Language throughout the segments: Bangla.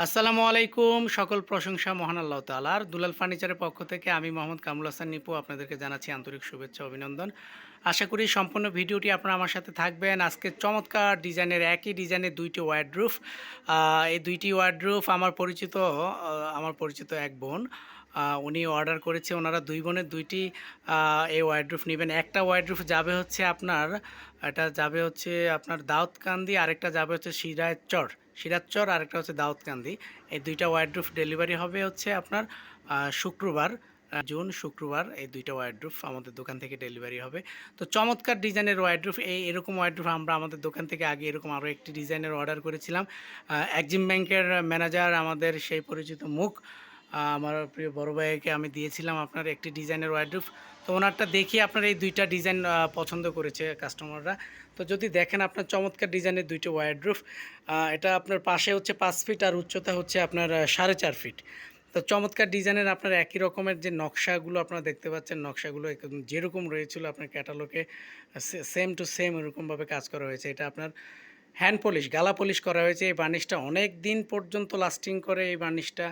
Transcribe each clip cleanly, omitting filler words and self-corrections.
আসসালামু আলাইকুম। সকল প্রশংসা মহান আল্লাহ তাআলার। দুলাল ফার্নিচারের পক্ষ থেকে আমি মোহাম্মদ কামরুল হাসান নিপু আপনাদেরকে জানাচ্ছি আন্তরিক শুভেচ্ছা ও অভিনন্দন। আশা করি সম্পূর্ণ ভিডিওটি আপনারা আমার সাথে থাকবেন। আজকে চমৎকার ডিজাইনের একই ডিজাইনের ২টি ওয়ারড্রোব। এই ২টি ওয়ারড্রোব আমার পরিচিত এক বোন উনি অর্ডার করেছে। ওনারা ২ বোনের ২টি এই ওয়ারড্রোব নিবেন। একটা ওয়ারড্রোব যাবে হচ্ছে আপনার দাউদকান্দি, আরেকটা যাবে হচ্ছে সিরাজচর, আরেকটা হচ্ছে দাউদকান্দি। এই ২টা ওয়ারড্রোব ডেলিভারি হবে হচ্ছে আপনার শুক্রবার, জুন শুক্রবার এই ২টা ওয়ারড্রোব আমাদের দোকান থেকে ডেলিভারি হবে। তো চমৎকার ডিজাইনের ওয়ারড্রোব, এরকম ওয়ারড্রোব আমরা আমাদের দোকান থেকে আগে এরকম আরও একটি ডিজাইনের অর্ডার করেছিলাম। এক্সিম ব্যাংকের ম্যানেজার, আমাদের সেই পরিচিত মুখ, আমার প্রিয় বড় ভাইকে আমি দিয়েছিলাম আপনার একটি ডিজাইনের ওয়ারড্রোব। তো ওনারটা দেখি আপনার এই ২টা ডিজাইন পছন্দ করেছে কাস্টমাররা। তো যদি দেখেন আপনার চমৎকার ডিজাইনের ২টো ওয়ারড্রোব, এটা আপনার পাশে হচ্ছে ৫ ফিট আর উচ্চতা হচ্ছে আপনার ৪.৫ ফিট। তো চমৎকার ডিজাইনের আপনার একই রকমের যে নকশাগুলো আপনারা দেখতে পাচ্ছেন, নকশাগুলো একদম যেরকম রয়েছিল আপনার ক্যাটালগে সেম টু সেম এরকমভাবে কাজ করা হয়েছে। এটা আপনার হ্যান্ড পলিশ, গালা পলিশ করা হয়েছে। এই বার্নিশটা অনেক দিন পর্যন্ত লাস্টিং করে এই বার্নিশটা।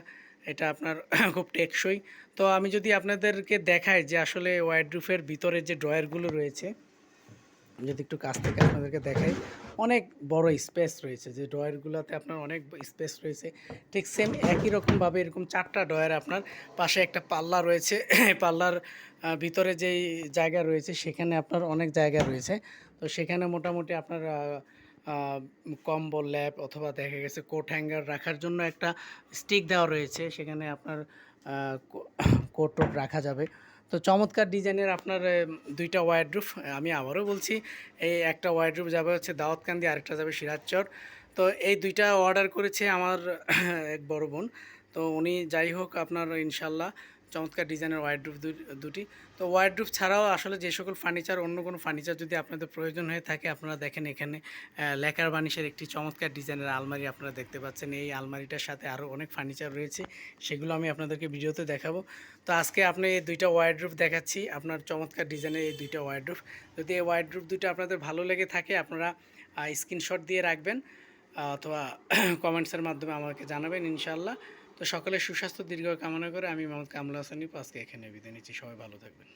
এটা আপনার খুব টেকসই। তো আমি যদি আপনাদেরকে দেখাই যে আসলে ওয়ারড্রোবের ভিতরে যে ড্রয়ারগুলো রয়েছে, যদি একটু কাছ থেকে আপনাদেরকে দেখাই, অনেক বড় স্পেস রয়েছে। যে ড্রয়ারগুলোতে আপনার অনেক স্পেস রয়েছে। ঠিক সেম একই রকমভাবে এরকম 4টা ড্রয়ার, আপনার পাশে একটা পাল্লা রয়েছে। পাল্লার ভিতরে যেই জায়গা রয়েছে সেখানে আপনার অনেক জায়গা রয়েছে। তো সেখানে মোটামুটি আপনার কম্বল, ল্যাপ অথবা দেখা গেছে কোট হ্যাঙ্গার রাখার জন্য একটা স্টিক দেওয়া রয়েছে। সেখানে আপনার কোট টোট রাখা যাবে। তো চমৎকার ডিজাইনের আপনার ২টা ওয়ারড্রোব। আমি আবারও বলছি, এই একটা ওয়ারড্রোব যাবে হচ্ছে দাউদকান্দি, আরেকটা যাবে সিরাজচর। তো এই ২টা অর্ডার করেছে আমার এক বড় বোন। তো উনি যাই হোক আপনার ইনশাল্লাহ চমৎকার ডিজাইনের ওয়ারড্রোব দুটি। তো ওয়ারড্রোব ছাড়াও আসলে যে সকল ফার্নিচার, অন্য কোনো ফার্নিচার যদি আপনাদের প্রয়োজন হয়ে থাকে, আপনারা দেখেন এখানে লেকার বানিশের একটি চমৎকার ডিজাইনের আলমারি আপনারা দেখতে পাচ্ছেন। এই আলমারিটার সাথে আরও অনেক ফার্নিচার রয়েছে, সেগুলো আমি আপনাদেরকে ভিডিওতে দেখাবো। তো আজকে আপনি এই ২টা ওয়ারড্রোব দেখাচ্ছি, আপনার চমৎকার ডিজাইনের এই ২টা ওয়ারড্রোব। যদি এই ওয়ারড্রোব দুটো আপনাদের ভালো লেগে থাকে, আপনারা স্ক্রিনশট দিয়ে রাখবেন অথবা কমেন্টসের মাধ্যমে আমাকে জানাবেন ইনশাআল্লাহ। তো সকলের সুস্বাস্থ্য দীর্ঘ কামনা করে আমি মোহাম্মদ কামরুল হাসান নিপু আজকে এখানে বিদায় নিচ্ছি। সবাই ভালো থাকবেন।